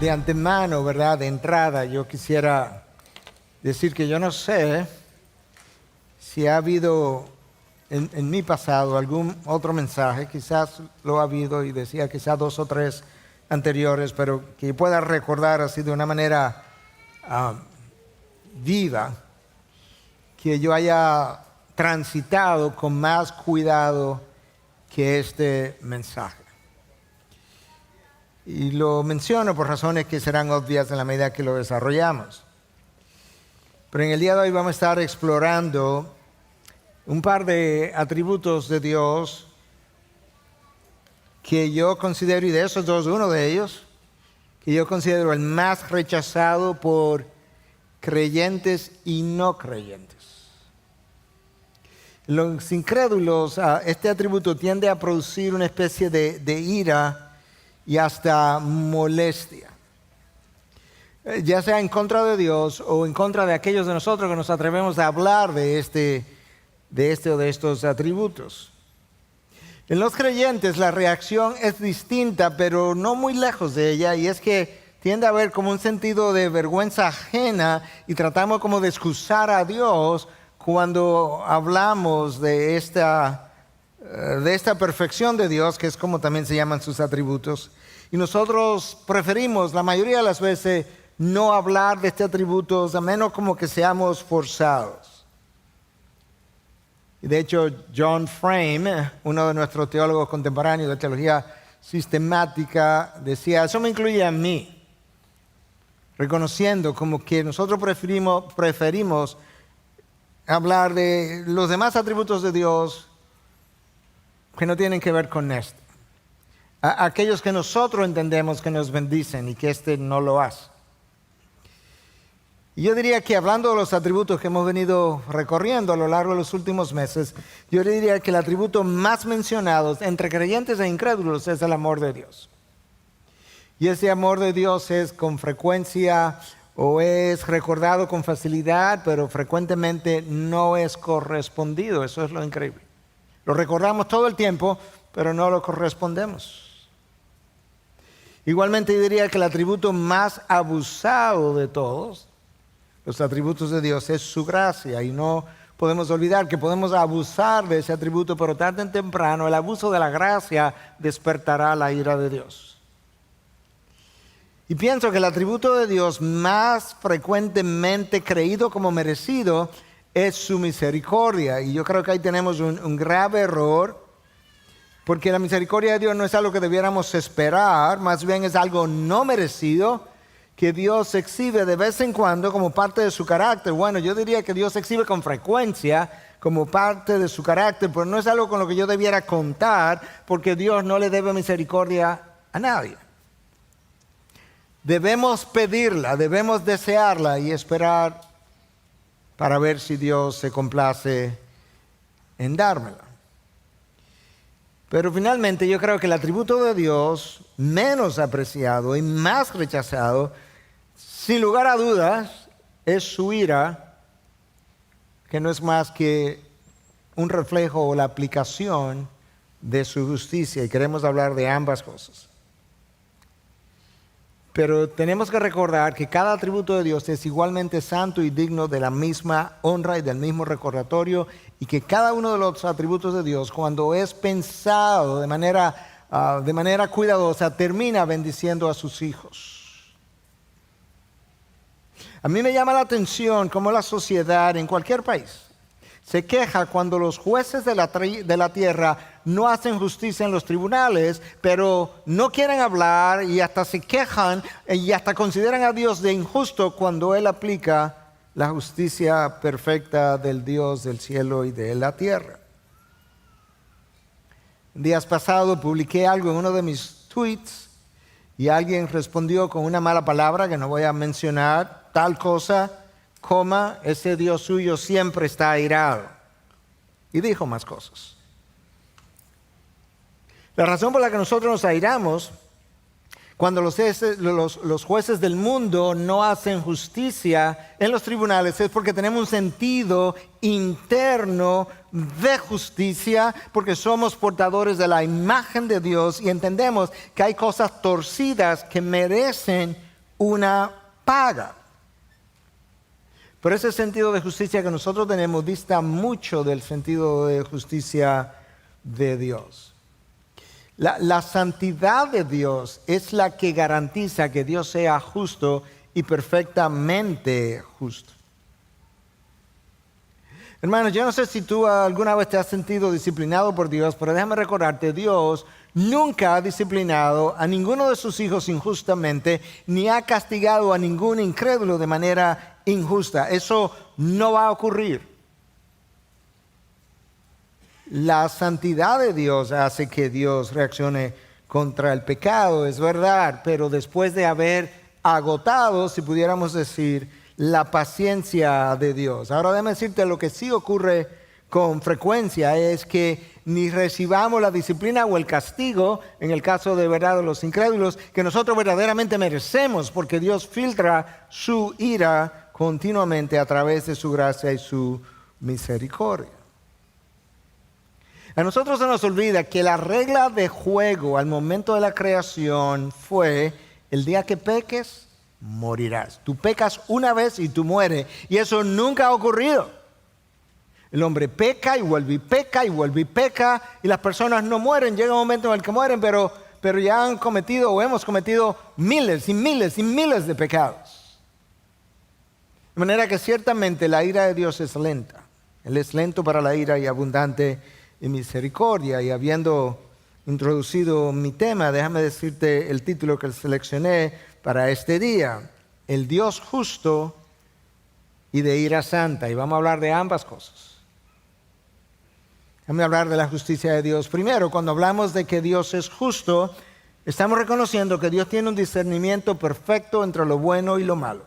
De antemano, ¿verdad? De entrada, yo quisiera decir que yo no sé si ha habido en mi pasado algún otro mensaje, quizás lo ha habido y decía quizás 2 o 3 anteriores, pero que pueda recordar así de una manera viva, que yo haya transitado con más cuidado que este mensaje. Y lo menciono por razones que serán obvias en la medida que lo desarrollamos. Pero en el día de hoy vamos a estar explorando un par de atributos de Dios que yo considero, y de esos dos, uno de ellos, que yo considero el más rechazado por creyentes y no creyentes. Los incrédulos, este atributo tiende a producir una especie de ira y hasta molestia, ya sea en contra de Dios o en contra de aquellos de nosotros que nos atrevemos a hablar de este o de estos atributos. En los creyentes la reacción es distinta, pero no muy lejos de ella, y es que tiende a haber como un sentido de vergüenza ajena y tratamos como de excusar a Dios cuando hablamos de esta perfección de Dios, que es como también se llaman sus atributos. Y nosotros preferimos, la mayoría de las veces, no hablar de estos atributos, a menos como que seamos forzados. Y de hecho, John Frame, uno de nuestros teólogos contemporáneos de teología sistemática, decía, eso me incluye a mí, reconociendo como que nosotros preferimos hablar de los demás atributos de Dios que no tienen que ver con esto. Aquellos que nosotros entendemos que nos bendicen y que este no lo hace. Y yo diría que hablando de los atributos que hemos venido recorriendo a lo largo de los últimos meses, yo diría que el atributo más mencionado entre creyentes e incrédulos es el amor de Dios. Y ese amor de Dios es con frecuencia o es recordado con facilidad, pero frecuentemente no es correspondido. Eso es lo increíble. Lo recordamos todo el tiempo, pero no lo correspondemos. Igualmente yo diría que el atributo más abusado de todos, los atributos de Dios, es su gracia. Y no podemos olvidar que podemos abusar de ese atributo, pero tarde o temprano el abuso de la gracia despertará la ira de Dios. Y pienso que el atributo de Dios más frecuentemente creído como merecido es su misericordia. Y yo creo que ahí tenemos un grave error, porque la misericordia de Dios no es algo que debiéramos esperar, más bien es algo no merecido que Dios exhibe de vez en cuando como parte de su carácter. Bueno, yo diría que Dios exhibe con frecuencia como parte de su carácter, pero no es algo con lo que yo debiera contar, porque Dios no le debe misericordia a nadie. Debemos pedirla, debemos desearla y esperar para ver si Dios se complace en dármela. Pero finalmente yo creo que el atributo de Dios menos apreciado y más rechazado, sin lugar a dudas, es su ira, que no es más que un reflejo o la aplicación de su justicia, y queremos hablar de ambas cosas. Pero tenemos que recordar que cada atributo de Dios es igualmente santo y digno de la misma honra y del mismo recordatorio, y que cada uno de los atributos de Dios, cuando es pensado de manera cuidadosa, termina bendiciendo a sus hijos. A mí me llama la atención cómo la sociedad en cualquier país se queja cuando los jueces de la tierra no hacen justicia en los tribunales, pero no quieren hablar y hasta se quejan y hasta consideran a Dios de injusto cuando Él aplica la justicia perfecta del Dios del cielo y de la tierra. Días pasados publiqué algo en uno de mis tweets y alguien respondió con una mala palabra que no voy a mencionar, tal cosa, coma, ese Dios suyo siempre está airado. Y dijo más cosas. La razón por la que nosotros nos airamos Cuando los jueces del mundo no hacen justicia en los tribunales es porque tenemos un sentido interno de justicia, porque somos portadores de la imagen de Dios y entendemos que hay cosas torcidas que merecen una paga. Pero ese sentido de justicia que nosotros tenemos dista mucho del sentido de justicia de Dios. La santidad de Dios es la que garantiza que Dios sea justo y perfectamente justo. Hermanos, yo no sé si tú alguna vez te has sentido disciplinado por Dios, pero déjame recordarte, Dios nunca ha disciplinado a ninguno de sus hijos injustamente, ni ha castigado a ningún incrédulo de manera injusta. Eso no va a ocurrir. La santidad de Dios hace que Dios reaccione contra el pecado, es verdad, pero después de haber agotado, si pudiéramos decir, la paciencia de Dios. Ahora déjame decirte lo que sí ocurre con frecuencia es que ni recibamos la disciplina o el castigo, en el caso de verdad de los incrédulos, que nosotros verdaderamente merecemos, porque Dios filtra su ira continuamente a través de su gracia y su misericordia. A nosotros se nos olvida que la regla de juego al momento de la creación fue: el día que peques, morirás. Tú pecas una vez y tú mueres. Y eso nunca ha ocurrido. El hombre peca y vuelve y peca y vuelve y peca. Y las personas no mueren. Llega un momento en el que mueren, pero ya han cometido o hemos cometido miles y miles y miles de pecados. De manera que ciertamente la ira de Dios es lenta. Él es lento para la ira y abundante en misericordia. Y habiendo introducido mi tema, déjame decirte el título que seleccioné para este día: el Dios justo y de ira santa. Y vamos a hablar de ambas cosas. Déjame hablar de la justicia de Dios. Primero, cuando hablamos de que Dios es justo, estamos reconociendo que Dios tiene un discernimiento perfecto entre lo bueno y lo malo.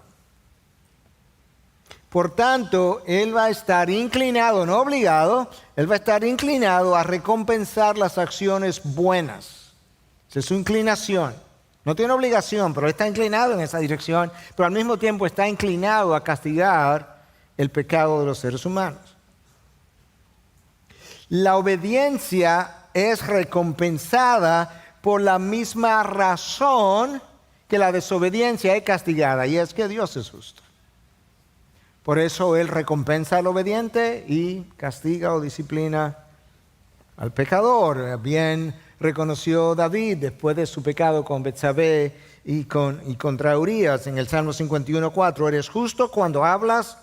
Por tanto, Él va a estar inclinado, no obligado, Él va a estar inclinado a recompensar las acciones buenas. Esa es su inclinación. No tiene obligación, pero está inclinado en esa dirección, pero al mismo tiempo está inclinado a castigar el pecado de los seres humanos. La obediencia es recompensada por la misma razón que la desobediencia es castigada, y es que Dios es justo. Por eso Él recompensa al obediente y castiga o disciplina al pecador. Bien reconoció David después de su pecado con Betsabé y contra Urías en el Salmo 51:4. Eres justo cuando hablas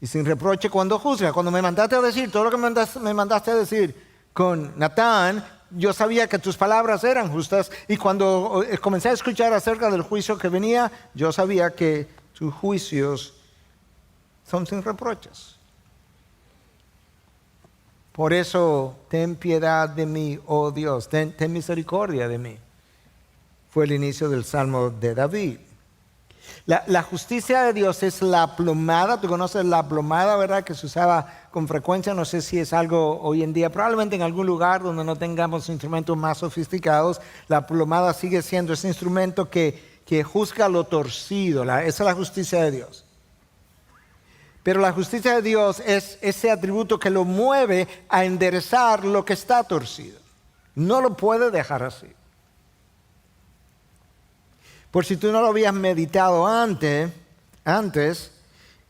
y sin reproche cuando juzgas. Cuando me mandaste a decir todo lo que me mandaste a decir con Natán, yo sabía que tus palabras eran justas, y cuando comencé a escuchar acerca del juicio que venía, yo sabía que tus juicios son sin reproches. Por eso, ten piedad de mí, oh Dios, ten misericordia de mí. Fue el inicio del Salmo de David. La justicia de Dios es la plomada. Tú conoces la plomada, ¿verdad? Que se usaba con frecuencia. No sé si es algo hoy en día. Probablemente en algún lugar donde no tengamos instrumentos más sofisticados, la plomada sigue siendo ese instrumento que juzga lo torcido. Esa es la justicia de Dios. Pero la justicia de Dios es ese atributo que lo mueve a enderezar lo que está torcido. No lo puede dejar así. Por si tú no lo habías meditado antes,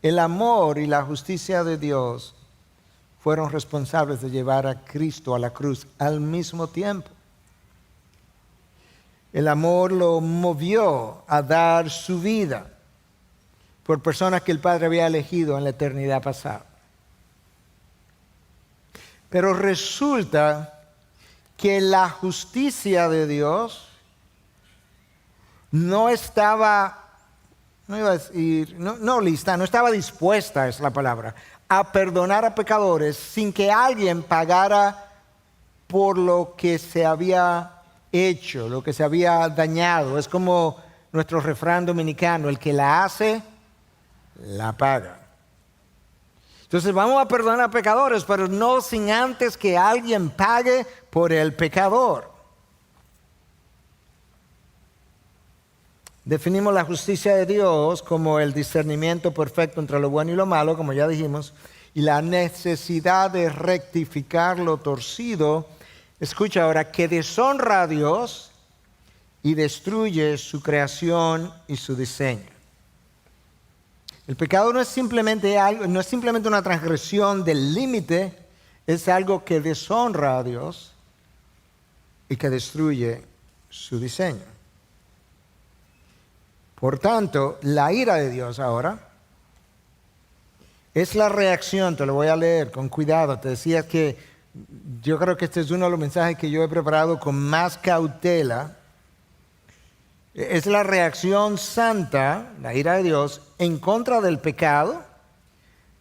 el amor y la justicia de Dios fueron responsables de llevar a Cristo a la cruz al mismo tiempo. El amor lo movió a dar su vida por personas que el Padre había elegido en la eternidad pasada. Pero resulta que la justicia de Dios no estaba dispuesta, es la palabra, a perdonar a pecadores sin que alguien pagara por lo que se había hecho, lo que se había dañado. Es como nuestro refrán dominicano: el que la hace, la paga. Entonces vamos a perdonar a pecadores, pero no sin antes que alguien pague por el pecador. Definimos la justicia de Dios como el discernimiento perfecto entre lo bueno y lo malo, como ya dijimos, y la necesidad de rectificar lo torcido. Escucha ahora, que deshonra a Dios y destruye su creación y su diseño. El pecado no es simplemente una transgresión del límite, es algo que deshonra a Dios y que destruye su diseño. Por tanto, la ira de Dios ahora es la reacción, te lo voy a leer con cuidado. Te decía que yo creo que este es uno de los mensajes que yo he preparado con más cautela. Es la reacción santa, la ira de Dios, en contra del pecado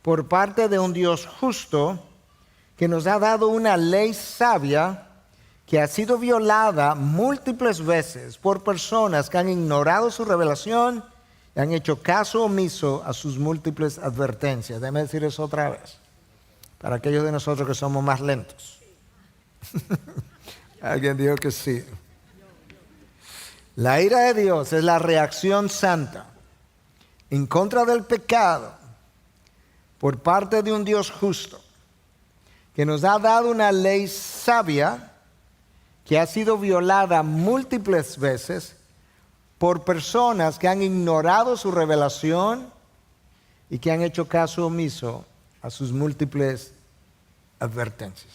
por parte de un Dios justo que nos ha dado una ley sabia que ha sido violada múltiples veces por personas que han ignorado su revelación y han hecho caso omiso a sus múltiples advertencias. Déjame decir eso otra vez, para aquellos de nosotros que somos más lentos. Alguien dijo que sí. La ira de Dios es la reacción santa en contra del pecado por parte de un Dios justo que nos ha dado una ley sabia que ha sido violada múltiples veces por personas que han ignorado su revelación y que han hecho caso omiso a sus múltiples advertencias.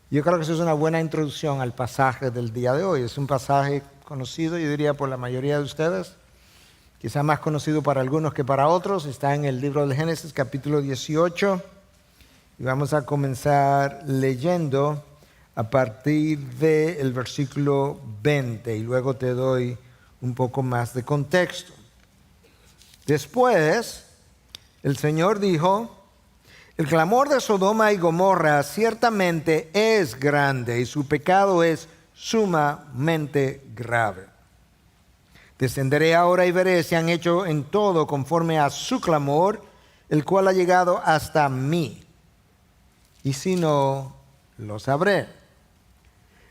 Yo creo que eso es una buena introducción al pasaje del día de hoy. Es un pasaje conocido, yo diría, por la mayoría de ustedes, quizá más conocido para algunos que para otros. Está en el libro del Génesis, capítulo 18, y vamos a comenzar leyendo a partir del versículo 20, y luego te doy un poco más de contexto. Después, el Señor dijo: el clamor de Sodoma y Gomorra ciertamente es grande y su pecado es sumamente grave. Descenderé ahora y veré si han hecho en todo conforme a su clamor, el cual ha llegado hasta mí. Y si no, lo sabré.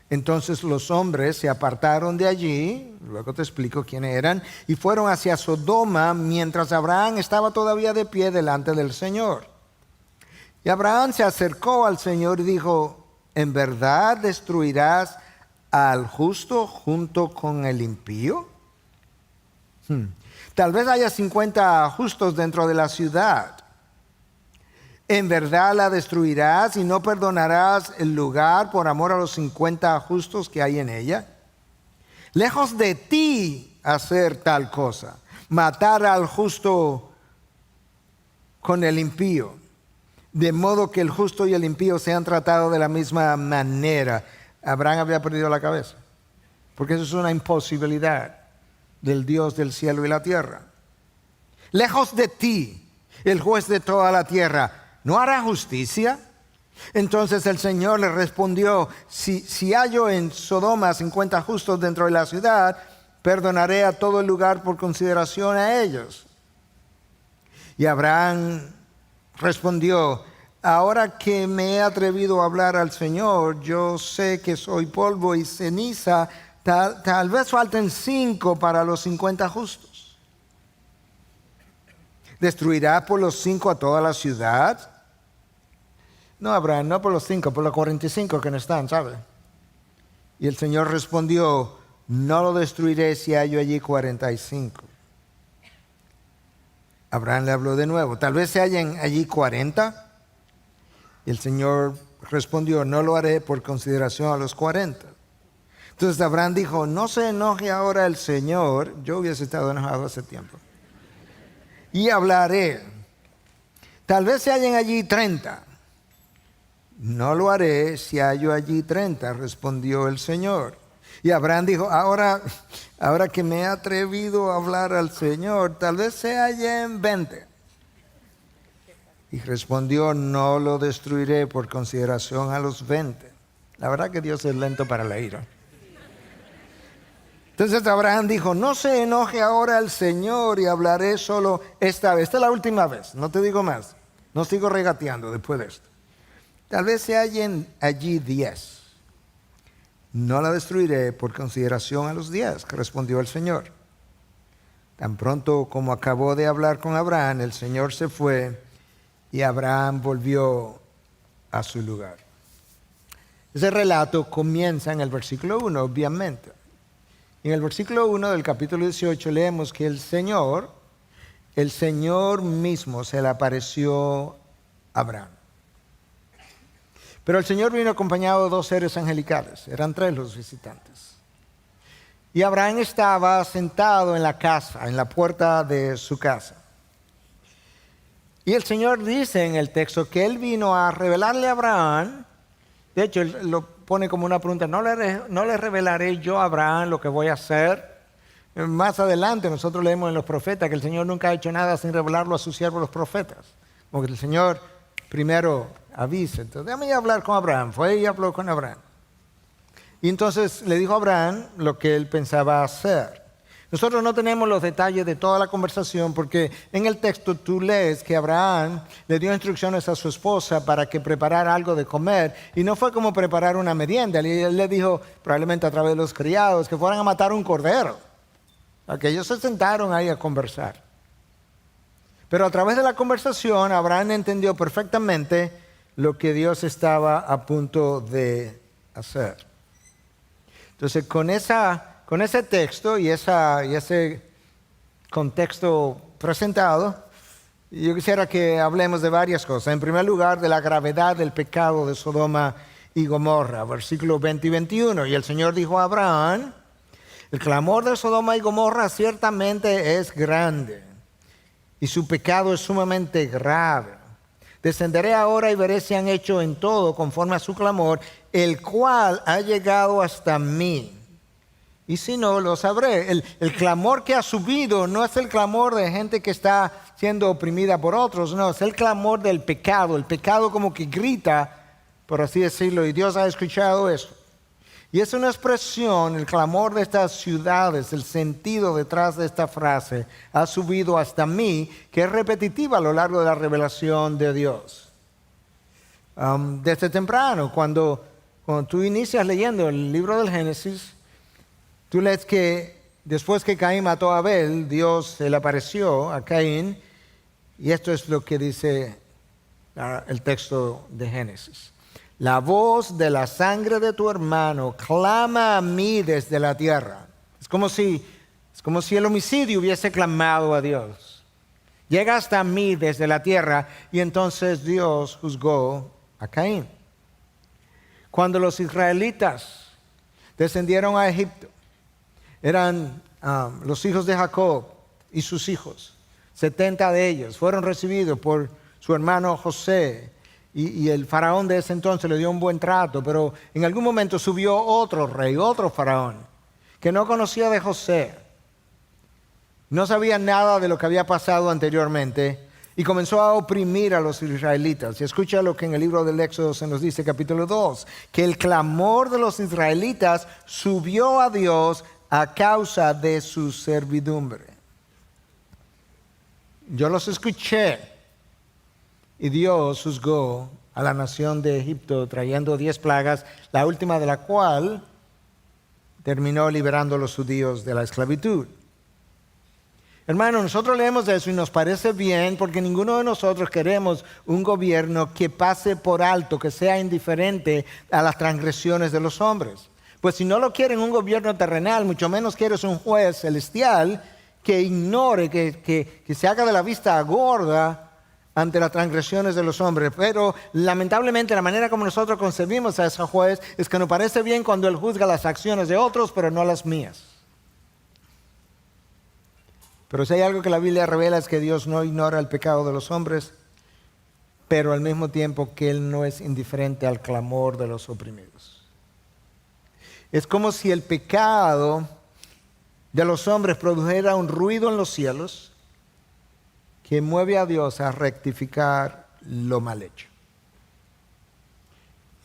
Entonces los hombres se apartaron de allí, luego te explico quiénes eran, y fueron hacia Sodoma mientras Abraham estaba todavía de pie delante del Señor. Y Abraham se acercó al Señor y dijo: ¿en verdad destruirás al justo junto con el impío? Tal vez haya 50 justos dentro de la ciudad. ¿En verdad la destruirás y no perdonarás el lugar por amor a los 50 justos que hay en ella? Lejos de ti hacer tal cosa, matar al justo con el impío, de modo que el justo y el impío sean tratados de la misma manera. Abraham había perdido la cabeza, porque eso es una imposibilidad del Dios del cielo y la tierra. Lejos de ti, el juez de toda la tierra, ¿no hará justicia? Entonces el Señor le respondió: si hallo en Sodoma 50 justos dentro de la ciudad, perdonaré a todo el lugar por consideración a ellos. Y Abraham respondió: ahora que me he atrevido a hablar al Señor, yo sé que soy polvo y ceniza, tal vez falten 5 para los 50 justos. ¿Destruirá por los 5 a toda la ciudad? No, Abraham, no por los 5, por los 45 que no están, ¿sabe? Y el Señor respondió: no lo destruiré si hallo allí 45. Abraham le habló de nuevo: tal vez se hallen allí 40. Y el Señor respondió: no lo haré por consideración a los 40. Entonces Abraham dijo: no se enoje ahora el Señor. Yo hubiese estado enojado hace tiempo. Y hablaré: tal vez se hallen allí 30. No lo haré si hallo allí 30, respondió el Señor. Y Abraham dijo: ahora que me he atrevido a hablar al Señor, tal vez se hallen 20. Y respondió: no lo destruiré por consideración a los 20. La verdad que Dios es lento para la ira. Entonces Abraham dijo: no se enoje ahora el Señor, y hablaré solo esta vez. Esta es la última vez, no te digo más. No sigo regateando después de esto. Tal vez se hallen allí 10. No la destruiré por consideración a los 10, respondió el Señor. Tan pronto como acabó de hablar con Abraham, el Señor se fue y Abraham volvió a su lugar. Ese relato comienza en el versículo 1, obviamente. En el versículo 1 del capítulo 18 leemos que el Señor mismo se le apareció a Abraham. Pero el Señor vino acompañado de 2 seres angelicales, eran 3 los visitantes. Y Abraham estaba sentado en la casa, en la puerta de su casa. Y el Señor dice en el texto que Él vino a revelarle a Abraham, de hecho Él lo pone como una pregunta, ¿no le revelaré yo a Abraham lo que voy a hacer? Más adelante nosotros leemos en los profetas que el Señor nunca ha hecho nada sin revelarlo a sus siervos los profetas. Como que el Señor primero avisa. Entonces, déjame hablar con Abraham. Fue y habló con Abraham. Y entonces le dijo a Abraham lo que él pensaba hacer. Nosotros no tenemos los detalles de toda la conversación porque en el texto tú lees que Abraham le dio instrucciones a su esposa para que preparara algo de comer y no fue como preparar una merienda. Él le dijo, probablemente a través de los criados, que fueran a matar un cordero. Que ellos se sentaron ahí a conversar. Pero a través de la conversación Abraham entendió perfectamente lo que Dios estaba a punto de hacer. Entonces con ese texto y ese contexto presentado, yo quisiera que hablemos de varias cosas. En primer lugar, de la gravedad del pecado de Sodoma y Gomorra, versículos 20 y 21. Y el Señor dijo a Abraham, el clamor de Sodoma y Gomorra ciertamente es grande y su pecado es sumamente grave. Descenderé ahora y veré si han hecho en todo conforme a su clamor, el cual ha llegado hasta mí. Y si no, lo sabré. El clamor que ha subido no es el clamor de gente que está siendo oprimida por otros, no, es el clamor del pecado. El pecado como que grita, por así decirlo, y Dios ha escuchado eso. Y es una expresión, el clamor de estas ciudades, el sentido detrás de esta frase, ha subido hasta mí, que es repetitiva a lo largo de la revelación de Dios. Desde temprano, cuando tú inicias leyendo el libro del Génesis, tú lees que después que Caín mató a Abel, Dios se le apareció a Caín, y esto es lo que dice el texto de Génesis. La voz de la sangre de tu hermano clama a mí desde la tierra. Es como si el homicidio hubiese clamado a Dios. Llega hasta mí desde la tierra y entonces Dios juzgó a Caín. Cuando los israelitas descendieron a Egipto, eran los hijos de Jacob y sus hijos. 70 de ellos fueron recibidos por su hermano José. Y el faraón de ese entonces le dio un buen trato, pero en algún momento subió otro rey, otro faraón, que no conocía de José. No sabía nada de lo que había pasado anteriormente y comenzó a oprimir a los israelitas. Y escucha lo que en el libro del Éxodo se nos dice, capítulo 2, que el clamor de los israelitas subió a Dios a causa de su servidumbre. Yo los escuché. Y Dios juzgó a la nación de Egipto trayendo 10 plagas, la última de la cual terminó liberando a los judíos de la esclavitud. Hermano, nosotros leemos eso y nos parece bien porque ninguno de nosotros queremos un gobierno que pase por alto, que sea indiferente a las transgresiones de los hombres. Pues si no lo quieren un gobierno terrenal, mucho menos quieres un juez celestial que ignore, que se haga de la vista gorda ante las transgresiones de los hombres. Pero lamentablemente la manera como nosotros concebimos a ese juez es que nos parece bien cuando él juzga las acciones de otros, pero no las mías. Pero si hay algo que la Biblia revela es que Dios no ignora el pecado de los hombres, pero al mismo tiempo que Él no es indiferente al clamor de los oprimidos. Es como si el pecado de los hombres produjera un ruido en los cielos que mueve a Dios a rectificar lo mal hecho.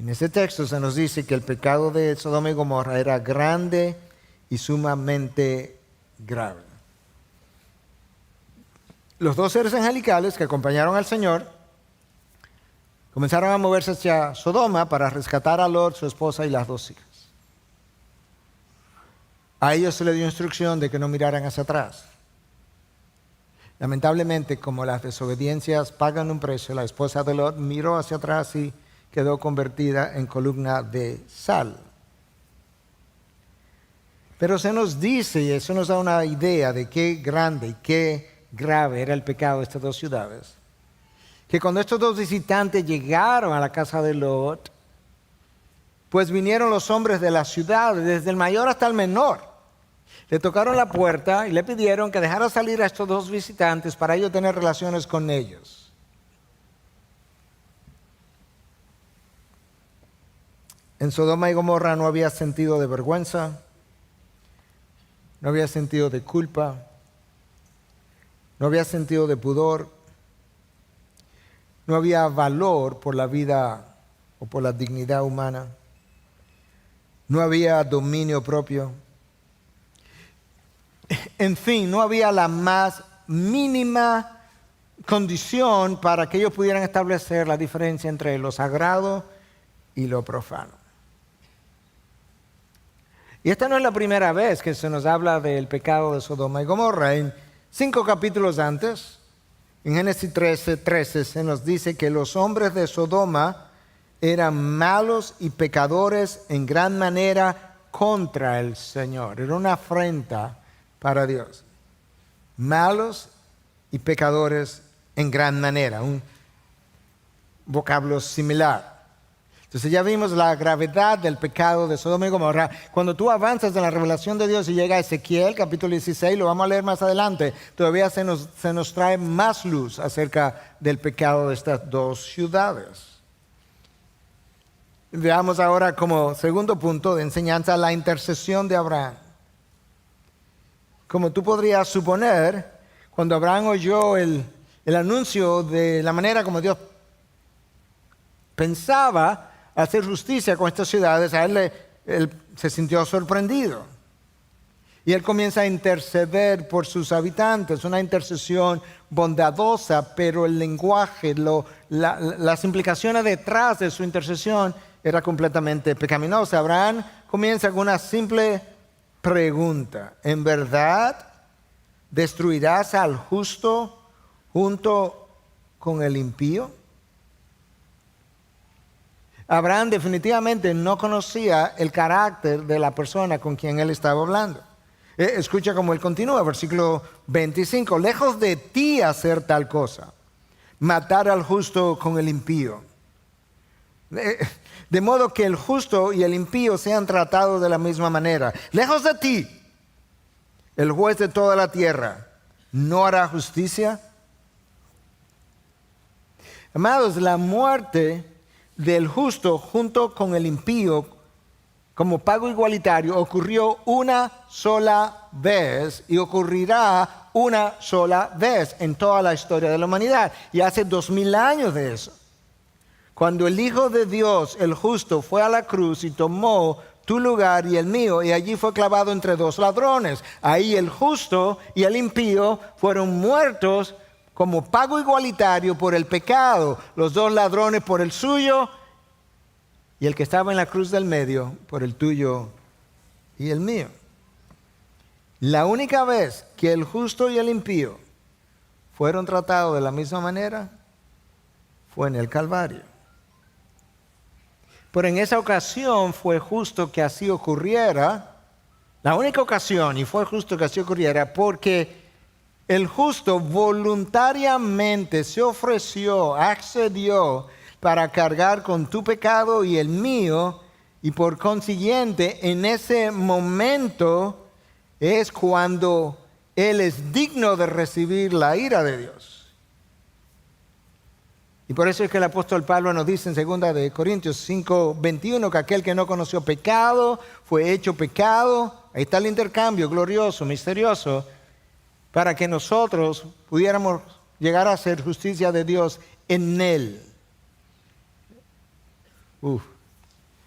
En ese texto se nos dice que el pecado de Sodoma y Gomorra era grande y sumamente grave. Los 2 seres angelicales que acompañaron al Señor comenzaron a moverse hacia Sodoma para rescatar a Lot, su esposa y las 2 hijas. A ellos se les dio instrucción de que no miraran hacia atrás. Lamentablemente, como las desobediencias pagan un precio, la esposa de Lot miró hacia atrás y quedó convertida en columna de sal. Pero se nos dice, y eso nos da una idea de qué grande y qué grave era el pecado de estas dos ciudades, que cuando estos dos visitantes llegaron a la casa de Lot, pues vinieron los hombres de la ciudad, desde el mayor hasta el menor. Le tocaron la puerta y le pidieron que dejara salir a estos dos visitantes para ellos tener relaciones con ellos. En Sodoma y Gomorra no había sentido de vergüenza, no había sentido de culpa, no había sentido de pudor, no había valor por la vida o por la dignidad humana, no había dominio propio. En fin, no había la más mínima condición para que ellos pudieran establecer la diferencia entre lo sagrado y lo profano. Y esta no es la primera vez que se nos habla del pecado de Sodoma y Gomorra. En 5 capítulos antes, en Génesis 13, se nos dice que los hombres de Sodoma eran malos y pecadores en gran manera contra el Señor. Era una afrenta para Dios. Malos y pecadores en gran manera. Un vocablo similar. Entonces ya vimos la gravedad del pecado de Sodoma y Gomorra. Cuando tú avanzas en la revelación de Dios y llega a Ezequiel, capítulo 16, lo vamos a leer más adelante, todavía se nos trae más luz acerca del pecado de estas dos ciudades. Veamos ahora como segundo punto de enseñanza la intercesión de Abraham. Como tú podrías suponer, cuando Abraham oyó el anuncio de la manera como Dios pensaba hacer justicia con estas ciudades, él se sintió sorprendido. Y él comienza a interceder por sus habitantes, una intercesión bondadosa, pero el lenguaje, las implicaciones detrás de su intercesión era completamente pecaminosa. Abraham comienza con una simple pregunta: ¿en verdad destruirás al justo junto con el impío? Abraham definitivamente no conocía el carácter de la persona con quien él estaba hablando. Escucha cómo él continúa, versículo 25. Lejos de ti hacer tal cosa, matar al justo con el impío. De modo que el justo y el impío sean tratados de la misma manera. Lejos de ti, el juez de toda la tierra, ¿no hará justicia? Amados, la muerte del justo junto con el impío como pago igualitario ocurrió una sola vez y ocurrirá una sola vez en toda la historia de la humanidad, y hace 2000 años de eso, cuando el Hijo de Dios, el justo, fue a la cruz y tomó tu lugar y el mío, y allí fue clavado entre dos ladrones. Ahí el justo y el impío fueron muertos como pago igualitario por el pecado, los dos ladrones por el suyo y el que estaba en la cruz del medio por el tuyo y el mío. La única vez que el justo y el impío fueron tratados de la misma manera fue en el Calvario. Pero en esa ocasión fue justo que así ocurriera, la única ocasión, y fue justo que así ocurriera, porque el justo voluntariamente se ofreció, accedió para cargar con tu pecado y el mío, y por consiguiente en ese momento es cuando él es digno de recibir la ira de Dios. Y por eso es que el apóstol Pablo nos dice en 2 de Corintios 5:21 que aquel que no conoció pecado fue hecho pecado. Ahí está el intercambio glorioso, misterioso, para que nosotros pudiéramos llegar a ser justicia de Dios en él.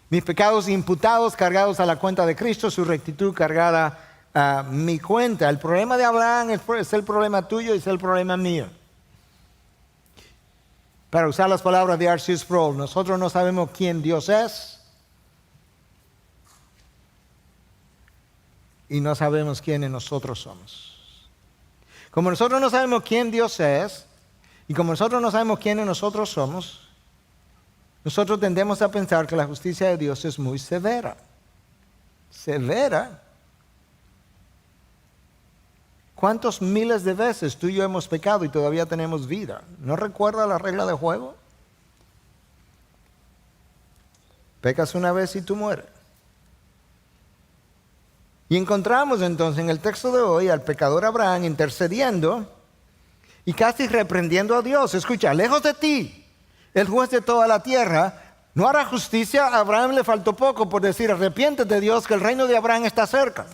Mis pecados imputados, cargados a la cuenta de Cristo, su rectitud cargada a mi cuenta. El problema de Abraham es el problema tuyo y es el problema mío. Para usar las palabras de R.C. Sproul, nosotros no sabemos quién Dios es y no sabemos quiénes nosotros somos. Como nosotros no sabemos quién Dios es, y como nosotros no sabemos quiénes nosotros somos, nosotros tendemos a pensar que la justicia de Dios es muy severa. ¿Severa? ¿Cuántos miles de veces tú y yo hemos pecado y todavía tenemos vida? ¿No recuerda la regla de juego? Pecas una vez y tú mueres. Y encontramos entonces en el texto de hoy al pecador Abraham intercediendo y casi reprendiendo a Dios. Escucha, lejos de ti, el juez de toda la tierra, ¿no hará justicia? A Abraham le faltó poco por decir, arrepiéntete Dios, que el reino de Abraham está cerca.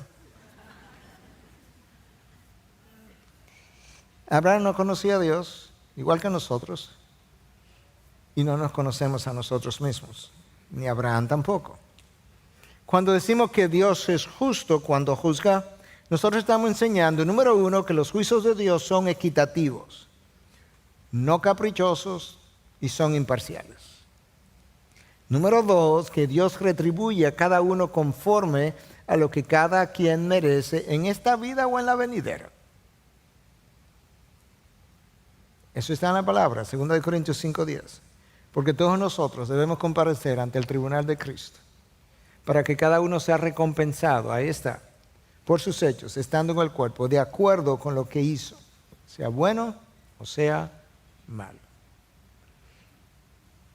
Abraham no conocía a Dios, igual que nosotros, y no nos conocemos a nosotros mismos, ni Abraham tampoco. Cuando decimos que Dios es justo cuando juzga, nosotros estamos enseñando, número uno, que los juicios de Dios son equitativos, no caprichosos y son imparciales. Número dos, que Dios retribuye a cada uno conforme a lo que cada quien merece en esta vida o en la venidera. Eso está en la palabra, 2 Corintios 5:10. Porque todos nosotros debemos comparecer ante el tribunal de Cristo para que cada uno sea recompensado, ahí está, por sus hechos, estando en el cuerpo, de acuerdo con lo que hizo, sea bueno o sea malo.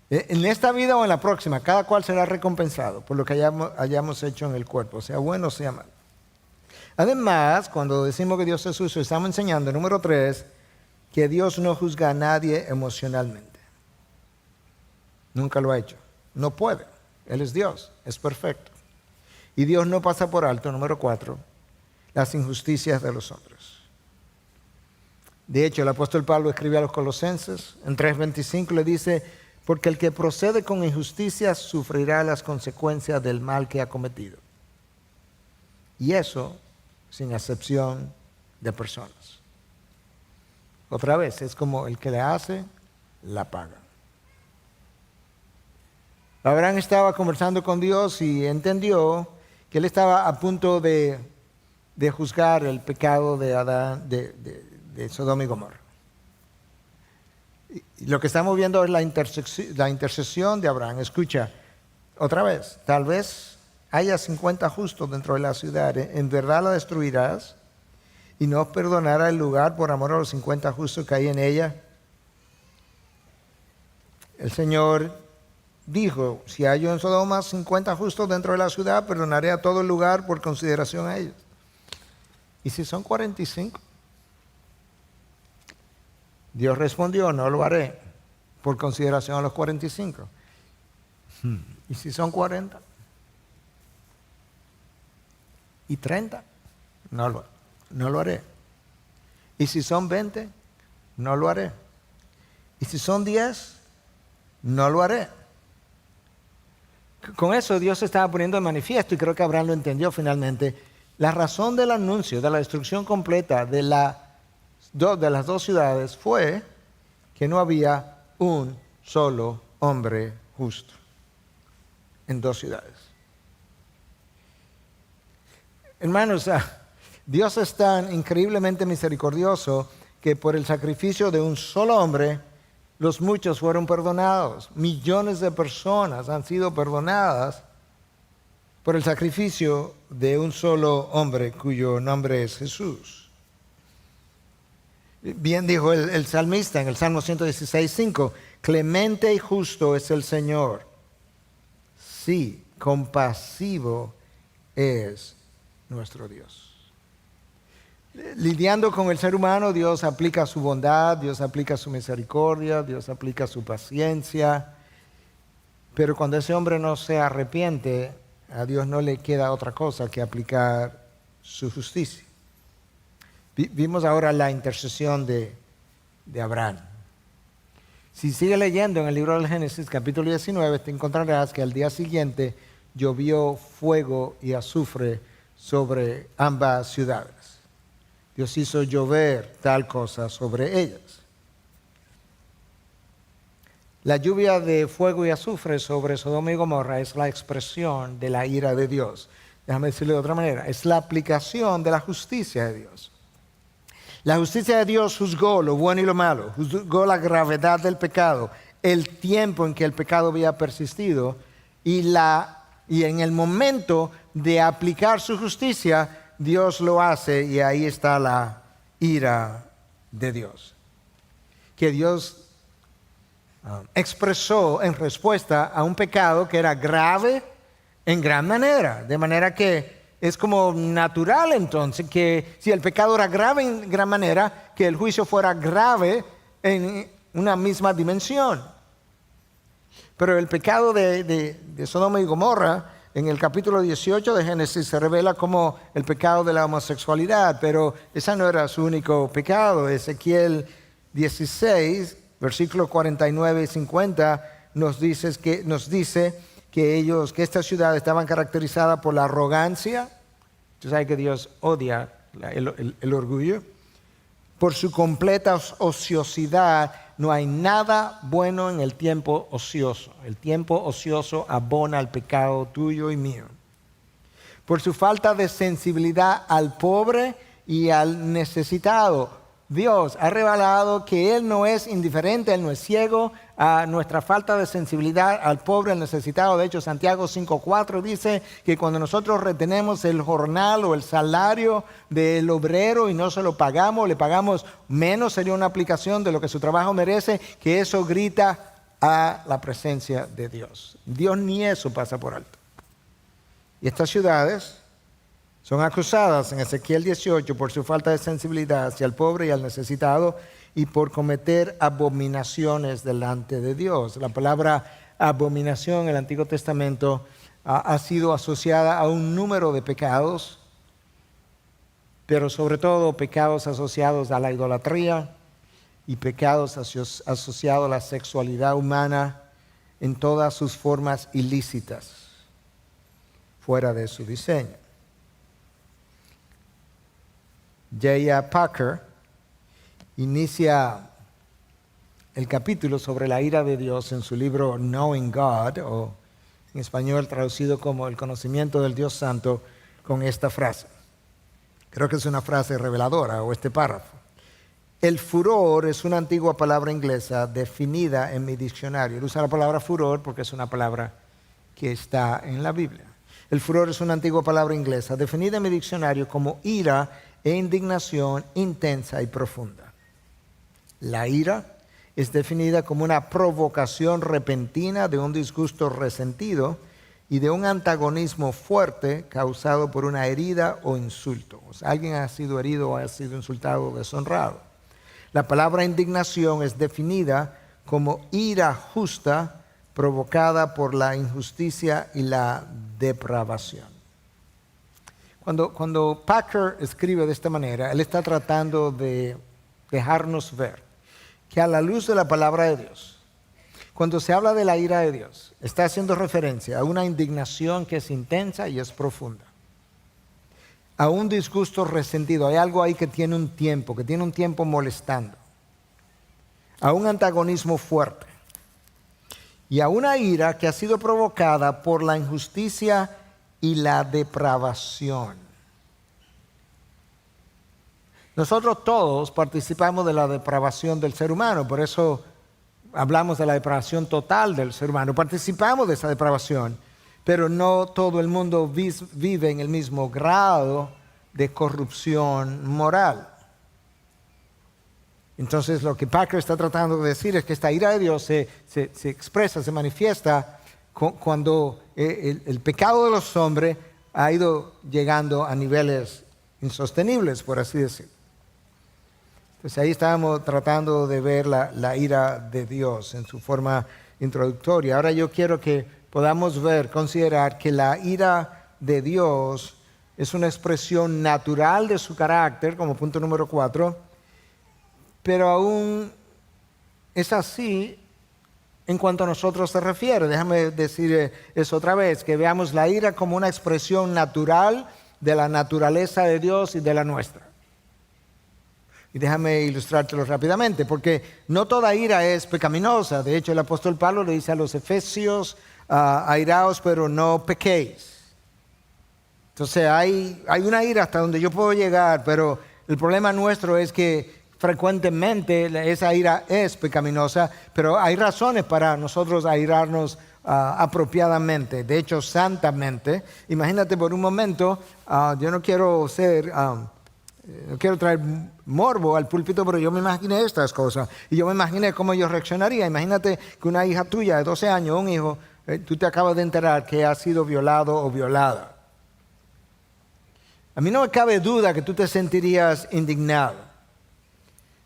En esta vida o en la próxima, cada cual será recompensado por lo que hayamos hecho en el cuerpo, sea bueno o sea malo. Además, cuando decimos que Dios es justo, estamos enseñando, número 3, que Dios no juzga a nadie emocionalmente. Nunca lo ha hecho. No puede. Él es Dios, es perfecto. Y Dios no pasa por alto, número 4, las injusticias de los hombres. De hecho, el apóstol Pablo escribe a los Colosenses, en 3:25 le dice, porque el que procede con injusticia sufrirá las consecuencias del mal que ha cometido. Y eso sin acepción de personas. Otra vez, es como el que le hace, la paga. Abraham estaba conversando con Dios y entendió que él estaba a punto de juzgar el pecado de Adán, de Sodoma y Gomorra. Y lo que estamos viendo es la intercesión de Abraham. Escucha, otra vez, tal vez haya 50 justos dentro de la ciudad. ¿En verdad la destruirás? ¿Y no perdonará el lugar por amor a los 50 justos que hay en ella? El Señor dijo, si hay en Sodoma 50 justos dentro de la ciudad, perdonaré a todo el lugar por consideración a ellos. ¿Y si son 45? Dios respondió, no lo haré por consideración a los 45. ¿Y si son 40? ¿Y 30? No lo haré. ¿Y si son 20? No lo haré. ¿Y si son 10? No lo haré. Con eso Dios se estaba poniendo de manifiesto, y creo que Abraham lo entendió finalmente, la razón del anuncio de la destrucción completa de las dos ciudades fue que no había un solo hombre justo en dos ciudades. Hermanos, Dios es tan increíblemente misericordioso que por el sacrificio de un solo hombre, los muchos fueron perdonados. Millones de personas han sido perdonadas por el sacrificio de un solo hombre cuyo nombre es Jesús. Bien dijo el salmista en el Salmo 116:5, clemente y justo es el Señor. Sí, compasivo es nuestro Dios. Lidiando con el ser humano, Dios aplica su bondad, Dios aplica su misericordia, Dios aplica su paciencia. Pero cuando ese hombre no se arrepiente, a Dios no le queda otra cosa que aplicar su justicia. Vimos ahora la intercesión de Abraham. Si sigue leyendo en el libro del Génesis, capítulo 19, te encontrarás que al día siguiente llovió fuego y azufre sobre ambas ciudades. Dios hizo llover tal cosa sobre ellas. La lluvia de fuego y azufre sobre Sodoma y Gomorra es la expresión de la ira de Dios. Déjame decirlo de otra manera, es la aplicación de la justicia de Dios. La justicia de Dios juzgó lo bueno y lo malo, juzgó la gravedad del pecado, el tiempo en que el pecado había persistido y en el momento de aplicar su justicia, Dios lo hace y ahí está la ira de Dios. Que Dios expresó en respuesta a un pecado que era grave en gran manera, de manera que es como natural entonces que si el pecado era grave en gran manera, que el juicio fuera grave en una misma dimensión. Pero el pecado de Sodoma y Gomorra, en el capítulo 18 de Génesis, se revela como el pecado de la homosexualidad, pero ese no era su único pecado. Ezequiel 16, versículos 49 y 50, nos dice que esta ciudad estaban caracterizadas por la arrogancia. Tú sabes que Dios odia el orgullo. Por su completa ociosidad. No hay nada bueno en el tiempo ocioso. El tiempo ocioso abona al pecado tuyo y mío. Por su falta de sensibilidad al pobre y al necesitado. Dios ha revelado que Él no es indiferente, Él no es ciego a nuestra falta de sensibilidad al pobre, al necesitado. De hecho, Santiago 5:4 dice que cuando nosotros retenemos el jornal o el salario del obrero y no se lo pagamos, le pagamos menos, sería una aplicación de lo que su trabajo merece, que eso grita a la presencia de Dios. Dios ni eso pasa por alto. Y estas ciudades son acusadas en Ezequiel 18 por su falta de sensibilidad hacia el pobre y al necesitado y por cometer abominaciones delante de Dios. La palabra abominación en el Antiguo Testamento ha sido asociada a un número de pecados, pero sobre todo pecados asociados a la idolatría y pecados asociados a la sexualidad humana en todas sus formas ilícitas, fuera de su diseño. J.I. Packer inicia el capítulo sobre la ira de Dios en su libro Knowing God, o en español traducido como El conocimiento del Dios Santo, con esta frase. Creo que es una frase reveladora, o este párrafo. El furor es una antigua palabra inglesa definida en mi diccionario. Él usa la palabra furor porque es una palabra que está en la Biblia. El furor es una antigua palabra inglesa definida en mi diccionario como ira e indignación intensa y profunda. La ira es definida como una provocación repentina de un disgusto resentido y de un antagonismo fuerte causado por una herida o insulto. O sea, alguien ha sido herido o ha sido insultado o deshonrado. La palabra indignación es definida como ira justa provocada por la injusticia y la depravación. Cuando Packer escribe de esta manera, él está tratando de dejarnos ver que a la luz de la palabra de Dios, cuando se habla de la ira de Dios, está haciendo referencia a una indignación que es intensa y es profunda, a un disgusto resentido. Hay algo ahí que tiene un tiempo molestando, a un antagonismo fuerte y a una ira que ha sido provocada por la injusticia y la depravación. Nosotros todos participamos de la depravación del ser humano, por eso hablamos de la depravación total del ser humano. Participamos de esa depravación, pero no todo el mundo vive en el mismo grado de corrupción moral. Entonces lo que Packer está tratando de decir es que esta ira de Dios se expresa, se manifiesta cuando el pecado de los hombres ha ido llegando a niveles insostenibles, por así decirlo. Entonces ahí estábamos tratando de ver la ira de Dios en su forma introductoria. Ahora yo quiero que podamos considerar que la ira de Dios es una expresión natural de su carácter, como punto número 4, pero aún es así en cuanto a nosotros se refiere. Déjame decir eso otra vez, que veamos la ira como una expresión natural de la naturaleza de Dios y de la nuestra. Y déjame ilustrártelo rápidamente, porque no toda ira es pecaminosa. De hecho, el apóstol Pablo le dice a los efesios, airaos, pero no pequéis. Entonces hay una ira hasta donde yo puedo llegar, pero El problema nuestro es que frecuentemente esa ira es pecaminosa, pero hay razones para nosotros airarnos apropiadamente, de hecho santamente. Imagínate por un momento, yo no quiero no quiero traer morbo al púlpito, pero yo me imaginé estas cosas y yo me imaginé cómo yo reaccionaría. Imagínate que una hija tuya de 12 años, un hijo, tú te acabas de enterar que ha sido violado o violada. A mí no me cabe duda que tú te sentirías indignado.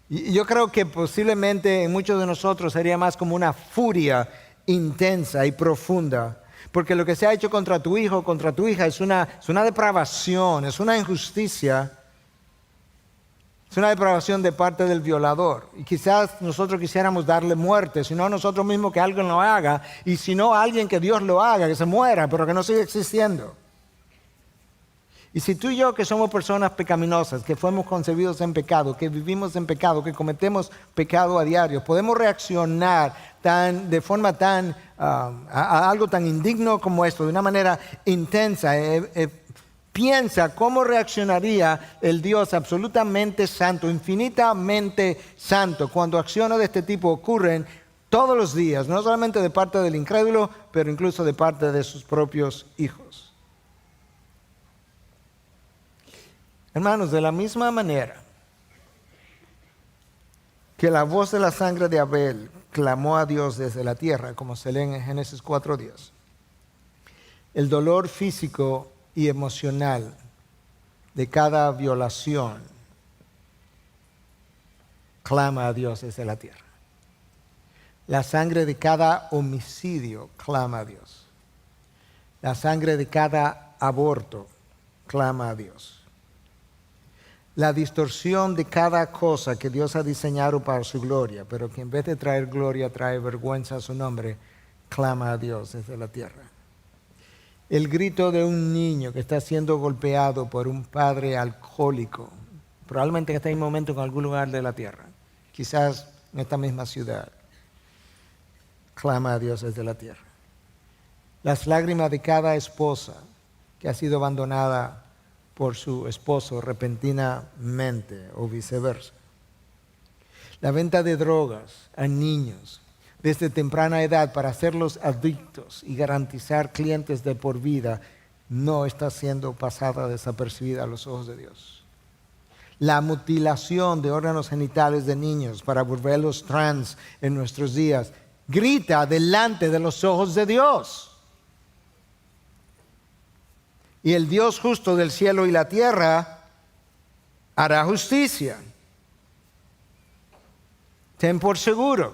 Y yo creo que posiblemente en muchos de nosotros sería más como una furia intensa y profunda, porque lo que se ha hecho contra tu hijo, contra tu hija, es una depravación, es una injusticia, es una depravación de parte del violador. Y quizás nosotros quisiéramos darle muerte, si no nosotros mismos que alguien lo haga, y si no alguien que Dios lo haga, que se muera, pero que no siga existiendo. Y si tú y yo, que somos personas pecaminosas, que fuimos concebidos en pecado, que vivimos en pecado, que cometemos pecado a diario, podemos reaccionar de forma tan a algo tan indigno como esto, de una manera intensa. Piensa cómo reaccionaría el Dios absolutamente santo, infinitamente santo, cuando acciones de este tipo ocurren todos los días, no solamente de parte del incrédulo, pero incluso de parte de sus propios hijos. Hermanos, de la misma manera que la voz de la sangre de Abel clamó a Dios desde la tierra, como se lee en Génesis 4:10, el dolor físico y emocional de cada violación clama a Dios desde la tierra. La sangre de cada homicidio clama a Dios. La sangre de cada aborto clama a Dios. La distorsión de cada cosa que Dios ha diseñado para su gloria, pero que en vez de traer gloria trae vergüenza a su nombre, clama a Dios desde la tierra. El grito de un niño que está siendo golpeado por un padre alcohólico, probablemente en este momento en algún lugar de la tierra, quizás en esta misma ciudad, clama a Dios desde la tierra. Las lágrimas de cada esposa que ha sido abandonada por su esposo repentinamente o viceversa. La venta de drogas a niños desde temprana edad para hacerlos adictos y garantizar clientes de por vida no está siendo pasada desapercibida a los ojos de Dios. La mutilación de órganos genitales de niños para volverlos trans en nuestros días grita delante de los ojos de Dios. Y el Dios justo del cielo y la tierra hará justicia. Ten por seguro.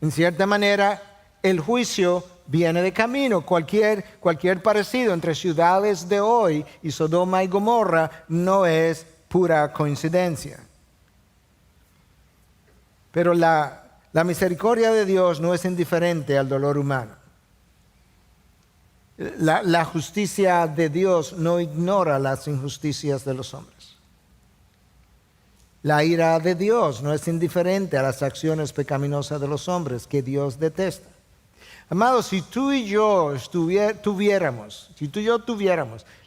En cierta manera, el juicio viene de camino. Cualquier parecido entre ciudades de hoy y Sodoma y Gomorra no es pura coincidencia. Pero la misericordia de Dios no es indiferente al dolor humano. La justicia de Dios no ignora las injusticias de los hombres. La ira de Dios no es indiferente a las acciones pecaminosas de los hombres que Dios detesta. Amados, si tú y yo tuviéramos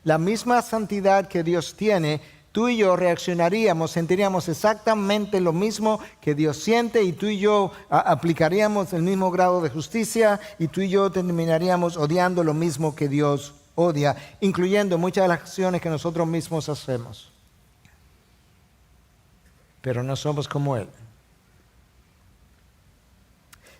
la misma santidad que Dios tiene, tú y yo reaccionaríamos, sentiríamos exactamente lo mismo que Dios siente, y tú y yo aplicaríamos el mismo grado de justicia, y tú y yo terminaríamos odiando lo mismo que Dios odia, incluyendo muchas de las acciones que nosotros mismos hacemos. Pero no somos como Él.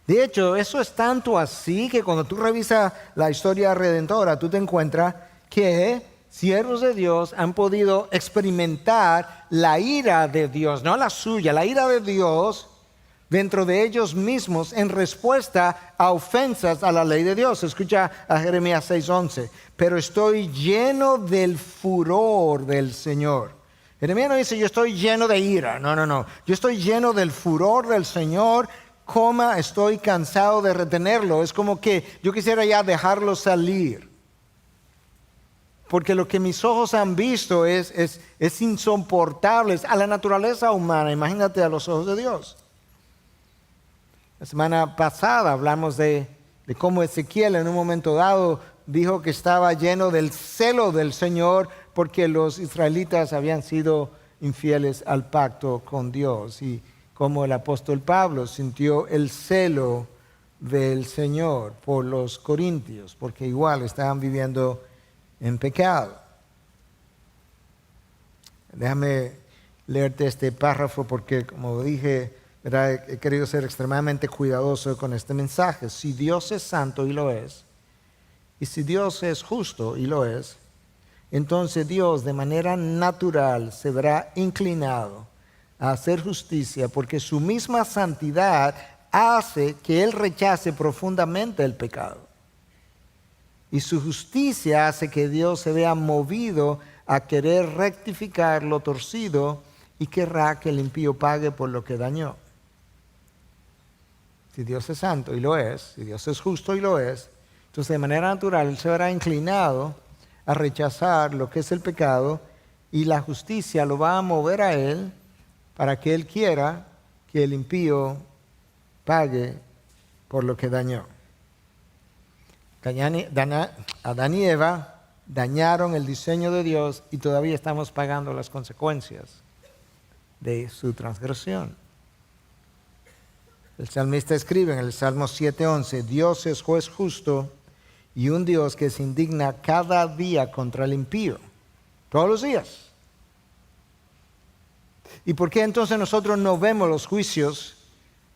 De hecho, eso es tanto así que cuando tú revisas la historia redentora, tú te encuentras que siervos de Dios han podido experimentar la ira de Dios, no la suya, la ira de Dios dentro de ellos mismos en respuesta a ofensas a la ley de Dios. Escucha a Jeremías 6:11. Pero estoy lleno del furor del Señor. Jeremías no dice yo estoy lleno de ira, no. Yo estoy lleno del furor del Señor, estoy cansado de retenerlo. Es como que yo quisiera ya dejarlo salir. Porque lo que mis ojos han visto es insoportable a la naturaleza humana. Imagínate a los ojos de Dios. La semana pasada hablamos de cómo Ezequiel en un momento dado dijo que estaba lleno del celo del Señor porque los israelitas habían sido infieles al pacto con Dios. Y como el apóstol Pablo sintió el celo del Señor por los corintios, porque igual estaban viviendo en pecado. Déjame leerte este párrafo porque, como dije, ¿verdad? He querido ser extremadamente cuidadoso con este mensaje. Si Dios es santo, y lo es, y si Dios es justo, y lo es, entonces Dios de manera natural se verá inclinado a hacer justicia, porque su misma santidad hace que Él rechace profundamente el pecado. Y su justicia hace que Dios se vea movido a querer rectificar lo torcido y querrá que el impío pague por lo que dañó. Si Dios es santo, y lo es, si Dios es justo, y lo es, entonces de manera natural Él se verá inclinado a rechazar lo que es el pecado, y la justicia lo va a mover a Él para que Él quiera que el impío pague por lo que dañó. Adán y Eva dañaron el diseño de Dios y todavía estamos pagando las consecuencias de su transgresión. El salmista escribe en el Salmo 7:11, Dios es juez justo y un Dios que se indigna cada día contra el impío, todos los días. ¿Y por qué entonces nosotros no vemos los juicios